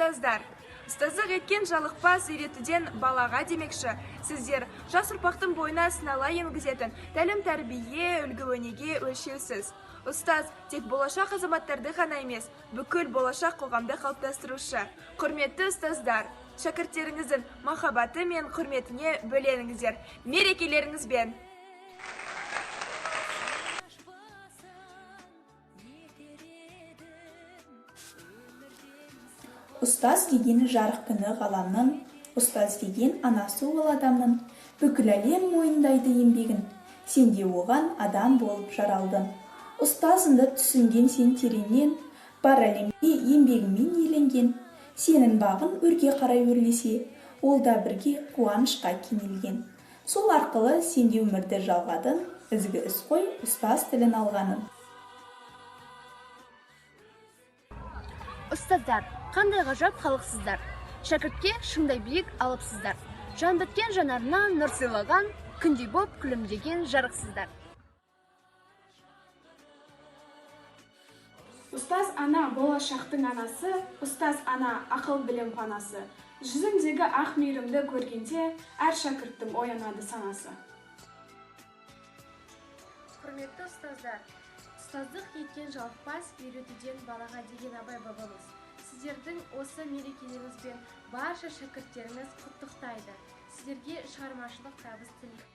ұстаздар. Ұстаздық еткен жалықпас үйретуден балаға демекші. Сіздер жас ұрпақтың бойына сынала енгізетін тәлім тәрбие, үлгі-өнеге өлшеусіз. Ұстаз тек болашақ азаматтарды ғана емес, бүкіл болашақ қоғамды қалыптастырушы. Құрметті ұстаздар, шәкірттеріңіздің махаббаты мен құрметіне бөленіңіздер. Мерекелеріңізбен! Ұстаз деген жарық күні ғаламның, ұстаз деген анасы ол адамның, бүкіл әлем мойындайды еңбегін, сен де оған адам болып жаралдың. Ұстазыңды түсінген сен тереңнен, бар әлемге еңбегімен еленген, сенің бағын өрге қарай өрлесе, ол да бірге қуанышқа кенелген. Сол арқылы сен де өмірді жалғадың, ізгі іс қой ұстаз тілін алғаның. Ұстаздар, қандай ғажап халықсыздар, шәкіртке шыңдай биік алыпсыздар, жан біткен жанарынан нұр сыйлаған, күндей боп күлімдеген жарықсыздар. Ұстаз ана болашақтың анасы, ұстаз ана ақыл білім панасы. Жүзіндегі ақ мейірімді көргенде, әр шәкірттің оянады санасы. Құрметті ұстаздар, ұстаздық еткен жалықпас үйретуден балаға деген абай бабамыз. Сіздердің осы мерекелеріңізбен барша шәкірттеріңіз құттықтайды. Сіздерге шығармашылық табыс тілеймін.